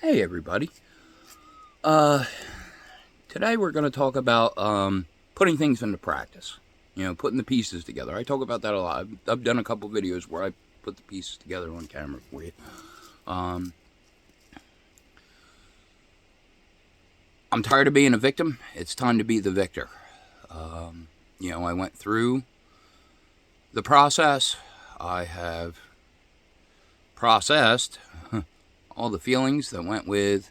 Hey everybody. Uh, Today we're going to talk about putting things into practice. Putting the pieces together. I talk about that a lot. I've done a couple videos where I put the pieces together on camera for you. Um, I'm tired of being a victim. It's time to be the victor. I went through the process. I have processed all the feelings that went with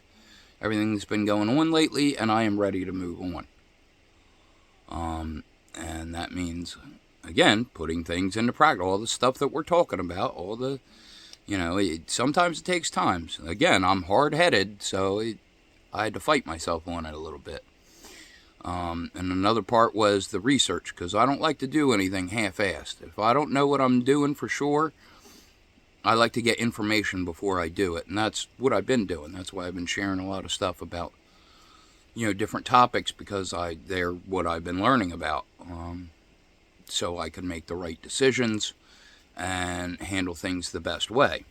everything that's been going on lately, and I am ready to move on. And that means, again, putting things into practice. All the stuff that we're talking about, sometimes it takes time. Again, I'm hard headed, so I had to fight myself on it a little bit. And another part was the research, because I don't like to do anything half assed. If I don't know what I'm doing for sure, I like to get information before I do it. And that's what I've been doing. That's why I've been sharing a lot of stuff about different topics, because they're what I've been learning about, so I can make the right decisions and handle things the best way.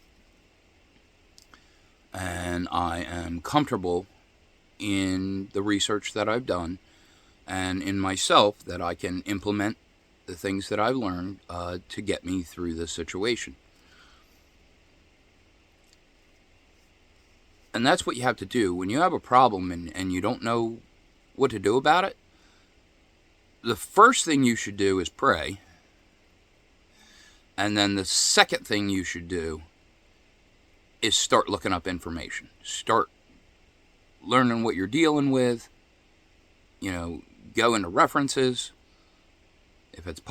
And I am comfortable in the research that I've done and in myself that I can implement the things that I've learned to get me through this situation. And that's what you have to do when you have a problem and you don't know what to do about it. The first thing you should do is pray. And then the second thing you should do is start looking up information. Start learning what you're dealing with. Go into references. If it's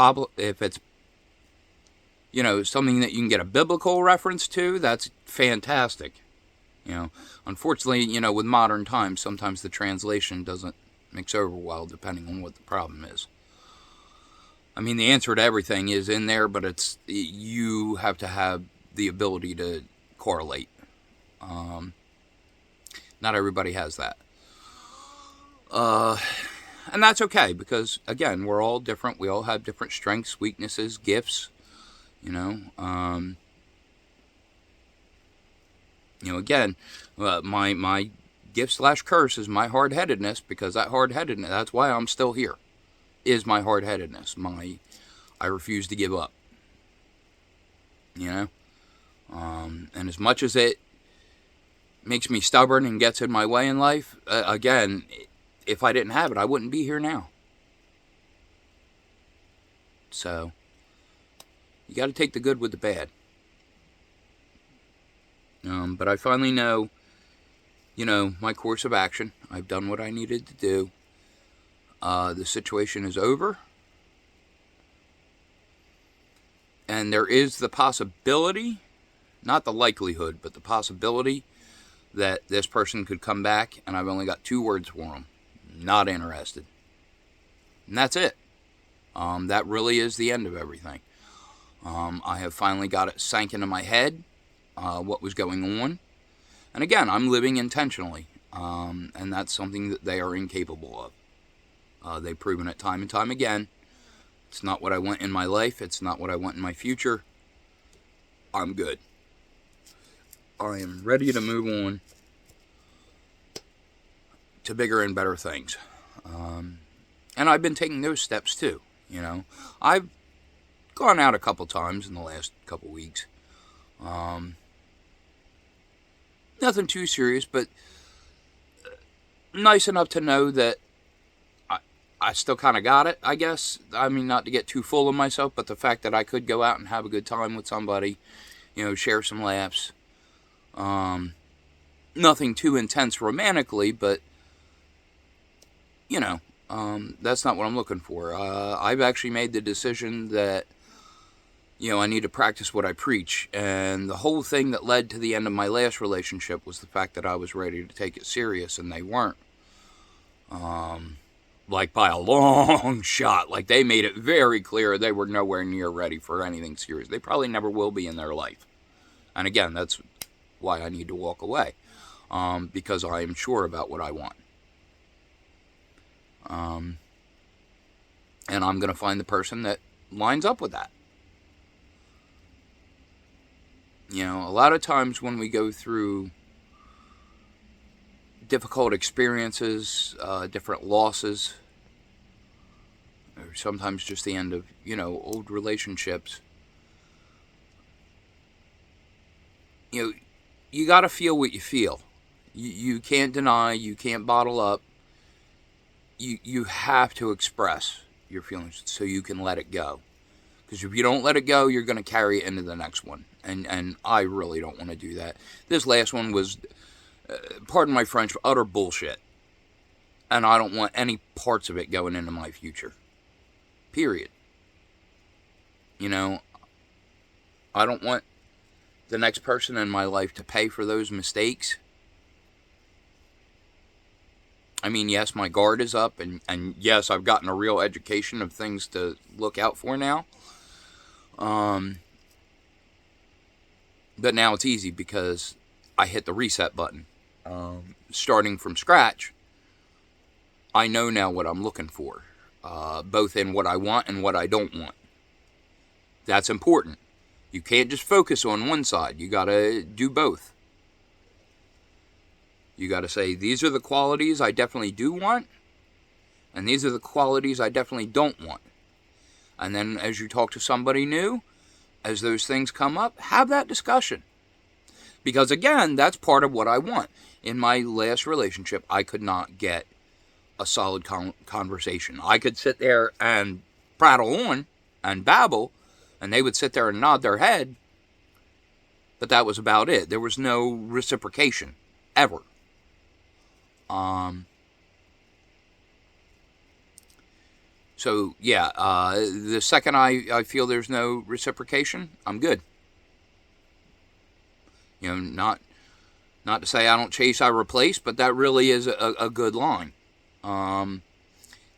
something that you can get a biblical reference to, that's fantastic. Unfortunately, with modern times, sometimes the translation doesn't mix over well depending on what the problem is. I mean, the answer to everything is in there, but you have to have the ability to correlate. Not everybody has that. And that's okay, because, again, we're all different. We all have different strengths, weaknesses, gifts, again, my gift/curse is my hard-headedness, because that hard-headedness, that's why I'm still here, is my hard-headedness. I refuse to give up. And as much as it makes me stubborn and gets in my way in life, again, if I didn't have it, I wouldn't be here now. So, you got to take the good with the bad. But I finally know, my course of action. I've done what I needed to do. The situation is over. And there is the possibility, not the likelihood, but the possibility that this person could come back, and I've only got 2 words for them. Not interested. And that's it. That really is the end of everything. I have finally got it sank into my head, what was going on. And again, I'm living intentionally, and that's something that they are incapable of. They've proven it time and time again. It's not what I want in my life. It's not what I want in my future. I'm good. I am ready to move on to bigger and better things. And I've been taking those steps too. I've gone out a couple times in the last couple weeks. Nothing too serious, but nice enough to know that I still kind of got it, I guess. I mean, not to get too full of myself, but the fact that I could go out and have a good time with somebody, share some laughs. Nothing too intense romantically, but, that's not what I'm looking for. I've actually made the decision that, I need to practice what I preach. And the whole thing that led to the end of my last relationship was the fact that I was ready to take it serious, and they weren't. Like by a long shot. Like they made it very clear they were nowhere near ready for anything serious. They probably never will be in their life. And again, that's why I need to walk away. Because I am sure about what I want. And I'm going to find the person that lines up with that. A lot of times when we go through difficult experiences, different losses, or sometimes just the end of, old relationships. You got to feel what you feel. You can't deny, you can't bottle up. You have to express your feelings so you can let it go. Because if you don't let it go, you're going to carry it into the next one. And I really don't want to do that. This last one was, pardon my French, utter bullshit. And I don't want any parts of it going into my future. Period. I don't want the next person in my life to pay for those mistakes. I mean, yes, my guard is up, and yes, I've gotten a real education of things to look out for now. But now it's easy because I hit the reset button. Starting from scratch, I know now what I'm looking for, both in what I want and what I don't want. That's important. You can't just focus on one side. You got to do both. You got to say, these are the qualities I definitely do want, and these are the qualities I definitely don't want. And then as you talk to somebody new, as those things come up, have that discussion. Because again, that's part of what I want. In my last relationship, I could not get a solid conversation. I could sit there and prattle on and babble, and they would sit there and nod their head, but that was about it. There was no reciprocation, ever. So, yeah, the second I feel there's no reciprocation, I'm good. Not to say I don't chase, I replace, but that really is a good line.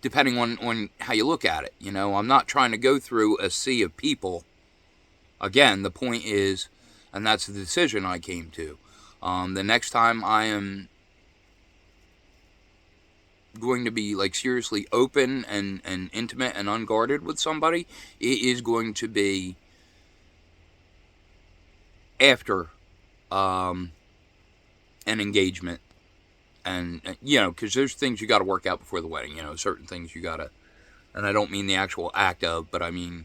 Depending on how you look at it. I'm not trying to go through a sea of people. Again, the point is, and that's the decision I came to. The next time I am going to be seriously open and intimate and unguarded with somebody, it is going to be after an engagement. And because there's things you got to work out before the wedding. Certain things you got to, and I don't mean the actual act of, but I mean,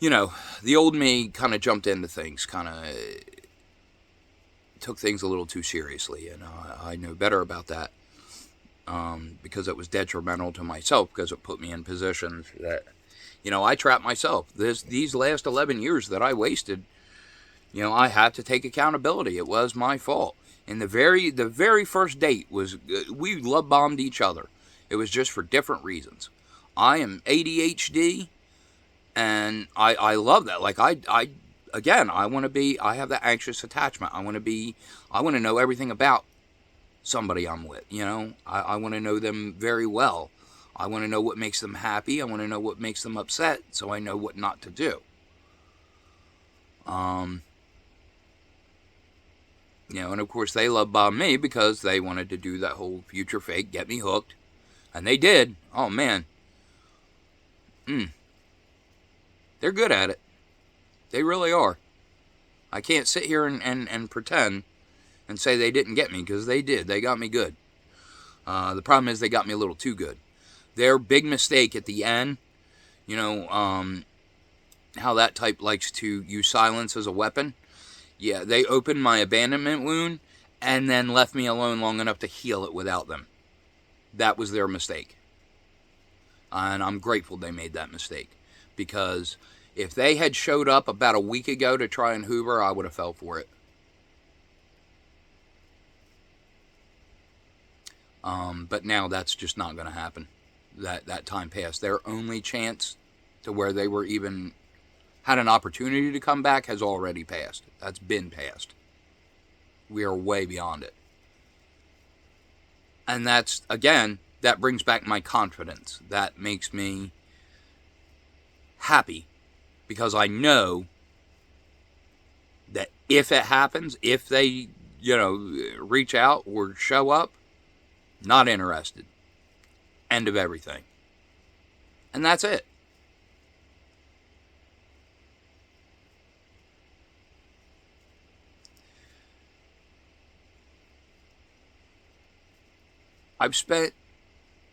the old me kind of jumped into things, kind of took things a little too seriously, and I know better about that. Because it was detrimental to myself, because it put me in positions that, I trapped myself. These last 11 years that I wasted, I have to take accountability. It was my fault. And the very first date was, we love bombed each other. It was just for different reasons. I am ADHD, and I love that. I want to be, I have that anxious attachment. I want to know everything about somebody I'm with. I want to know them very well. I want to know what makes them happy. I want to know what makes them upset, so I know what not to do. And of course they love bomb me because they wanted to do that whole future fake, get me hooked, and they did. Oh man, they're good at it. They really are. I can't sit here and pretend and say they didn't get me, because they did. They got me good. The problem is they got me a little too good. Their big mistake at the end, how that type likes to use silence as a weapon. Yeah, they opened my abandonment wound and then left me alone long enough to heal it without them. That was their mistake. And I'm grateful they made that mistake, because if they had showed up about a week ago to try and hoover, I would have fell for it. But now that's just not going to happen. That time passed. Their only chance to where they were even had an opportunity to come back has already passed. That's been passed. We are way beyond it. And that's, again, that brings back my confidence. That makes me happy, because I know that if it happens, if they, reach out or show up, not interested. End of everything. And that's it. I've spent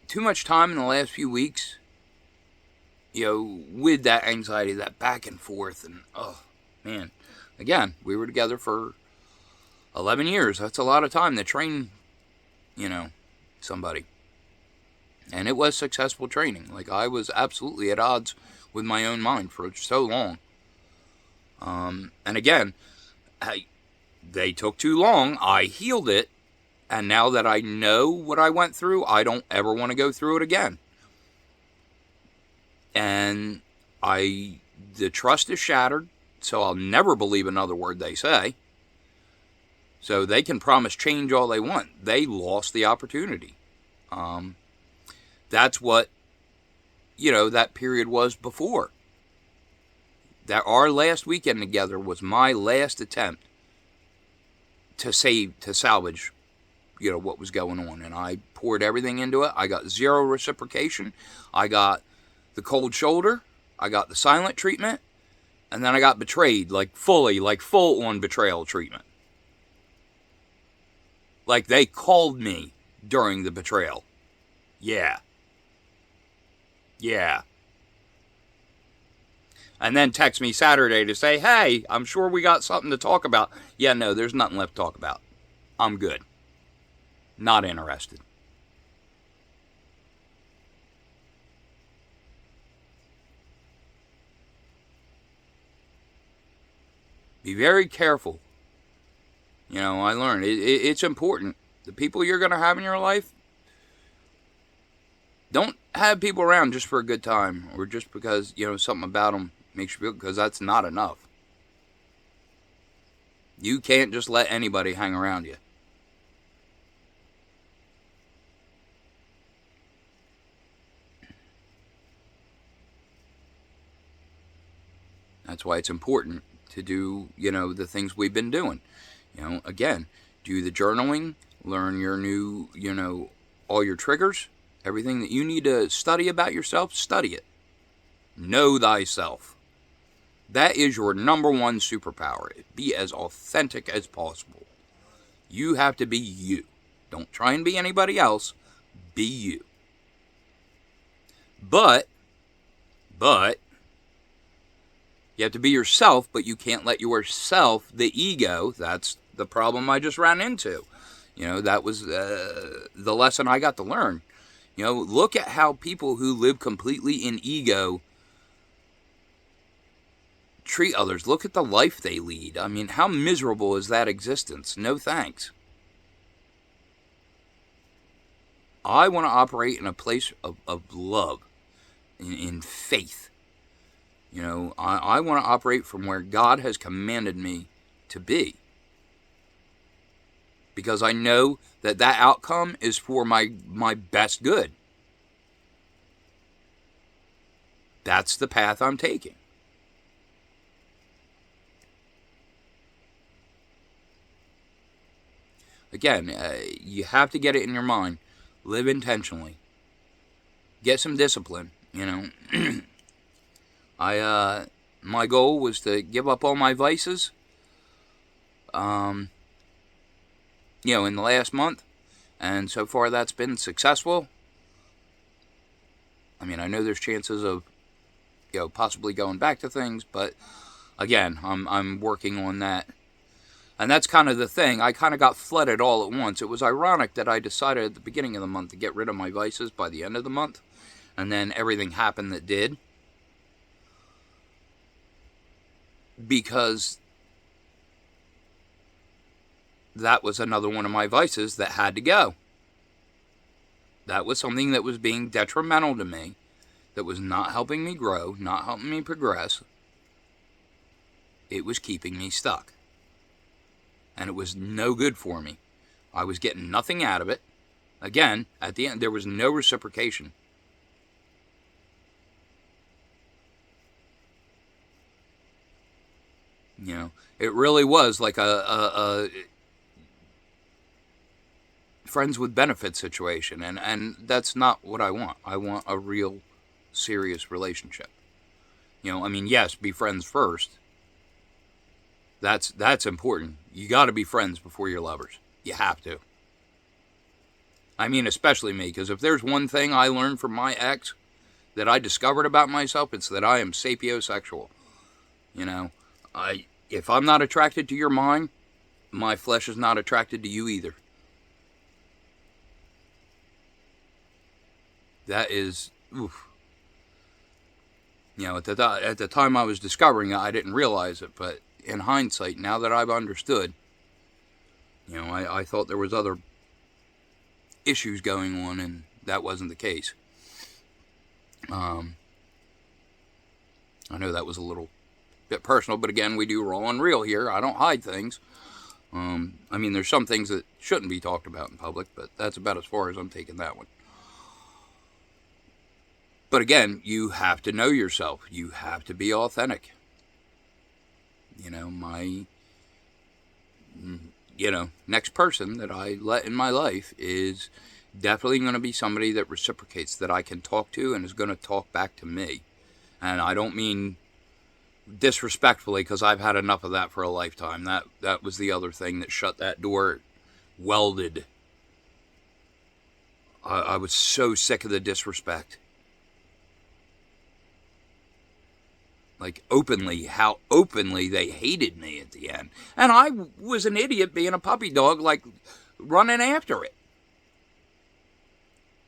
too much time in the last few weeks, with that anxiety, that back and forth, and oh man, again, we were together for 11 years. That's a lot of time to train, somebody. And it was successful training. Like, I was absolutely at odds with my own mind for so long. And again, they took too long. I healed it. And now that I know what I went through, I don't ever want to go through it again. And the trust is shattered, so I'll never believe another word they say. So they can promise change all they want. They lost the opportunity. That's what, that period was before. That our last weekend together was my last attempt to salvage, what was going on. And I poured everything into it. I got zero reciprocation. I got the cold shoulder. I got the silent treatment. And then I got betrayed, full on betrayal treatment. Like, they called me during the betrayal. Yeah. And then text me Saturday to say, hey, I'm sure we got something to talk about. Yeah, no, there's nothing left to talk about. I'm good. Not interested. Be very careful. I learned it's important. The people you're going to have in your life, don't have people around just for a good time or just because, something about them makes you feel, because that's not enough. You can't just let anybody hang around you. That's why it's important to do, the things we've been doing. Again, do the journaling, learn your new, all your triggers, everything that you need to study about yourself, study it. Know thyself. That is your number one superpower. Be as authentic as possible. You have to be you. Don't try and be anybody else. Be you. But, you have to be yourself, but you can't let yourself, the ego, that's the problem I just ran into. That was the lesson I got to learn. Look at how people who live completely in ego treat others. Look at the life they lead. I mean, how miserable is that existence? No thanks. I want to operate in a place of love, in faith. I want to operate from where God has commanded me to be. Because I know that outcome is for my best good. That's the path I'm taking. Again, you have to get it in your mind. Live intentionally. Get some discipline, my goal was to give up all my vices, in the last month, and so far that's been successful. I mean, I know there's chances of, possibly going back to things, but again, I'm working on that. And that's kind of the thing. I kind of got flooded all at once. It was ironic that I decided at the beginning of the month to get rid of my vices by the end of the month, and then everything happened that did. Because that was another one of my vices that had to go. That was something that was being detrimental to me, that was not helping me grow, not helping me progress. It was keeping me stuck. And it was no good for me. I was getting nothing out of it. Again, at the end, there was no reciprocation. It really was like a friends with benefits situation, and that's not what I want. I want a real, serious relationship. Yes, be friends first. That's important. You got to be friends before you're lovers. You have to. I mean, especially me, because if there's one thing I learned from my ex that I discovered about myself, it's that I am sapiosexual. You know, if I'm not attracted to your mind, my flesh is not attracted to you either. That is, oof. You know, at the time I was discovering it, I didn't realize it, but in hindsight, now that I've understood, you know, I thought there was other issues going on, and that wasn't the case. I know that was a little bit personal, but again, we do raw and real here. I don't hide things. I mean, there's some things that shouldn't be talked about in public, but that's about as far as I'm taking that one. But again, you have to know yourself. You have to be authentic. You know, next person that I let in my life is definitely going to be somebody that reciprocates, that I can talk to and is going to talk back to me. And I don't mean disrespectfully, because I've had enough of that for a lifetime. That was the other thing that shut that door welded. I was so sick of the disrespect. Like, how openly they hated me at the end. And I was an idiot being a puppy dog, like, running after it.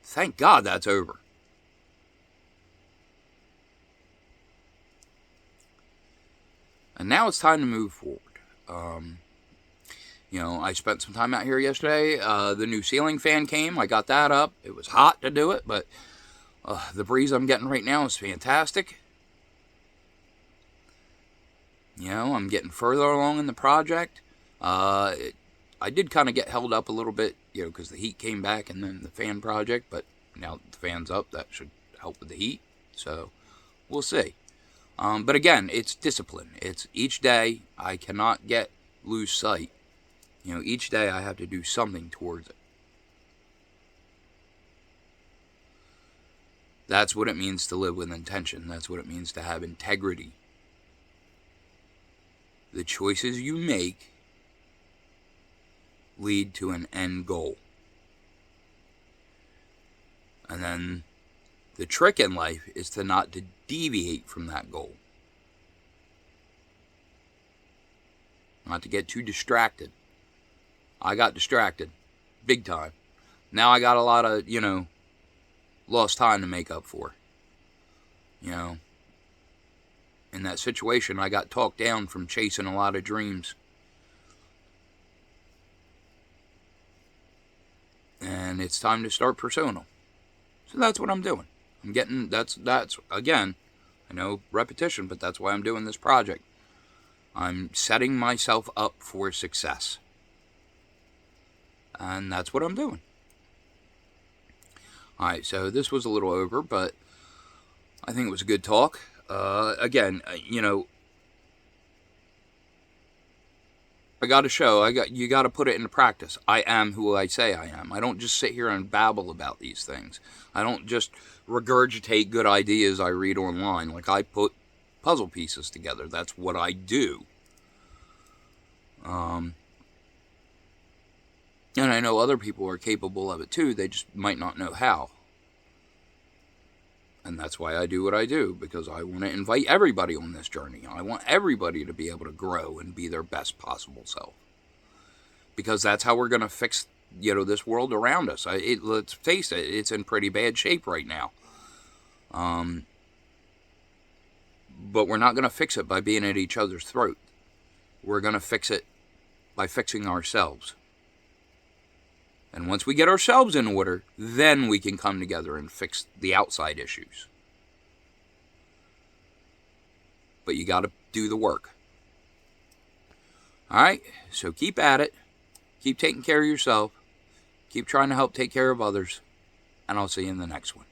Thank God that's over. And now it's time to move forward. I spent some time out here yesterday. The new ceiling fan came. I got that up. It was hot to do it, but the breeze I'm getting right now is fantastic. I'm getting further along in the project. I did kind of get held up a little bit, because the heat came back and then the fan project, but now that the fan's up, that should help with the heat. So we'll see. But again, it's discipline. It's each day I cannot lose sight. Each day I have to do something towards it. That's what it means to live with intention. That's what it means to have integrity. The choices you make lead to an end goal. And then the trick in life is to not to deviate from that goal. Not to get too distracted. I got distracted. Big time. Now I got a lot of, lost time to make up for. In that situation, I got talked down from chasing a lot of dreams. And it's time to start pursuing them. So that's what I'm doing. That's again, I know repetition, but that's why I'm doing this project. I'm setting myself up for success. And that's what I'm doing. Alright, so this was a little over, but I think it was a good talk. Again, I got to show. You got to put it into practice. I am who I say I am. I don't just sit here and babble about these things. I don't just regurgitate good ideas I read online. Like, I put puzzle pieces together. That's what I do. And I know other people are capable of it too. They just might not know how. And that's why I do what I do, because I want to invite everybody on this journey. I want everybody to be able to grow and be their best possible self. Because that's how we're going to fix, this world around us. Let's face it, it's in pretty bad shape right now. But we're not going to fix it by being at each other's throat. We're going to fix it by fixing ourselves. And once we get ourselves in order, then we can come together and fix the outside issues. But you got to do the work. Alright, so keep at it. Keep taking care of yourself. Keep trying to help take care of others. And I'll see you in the next one.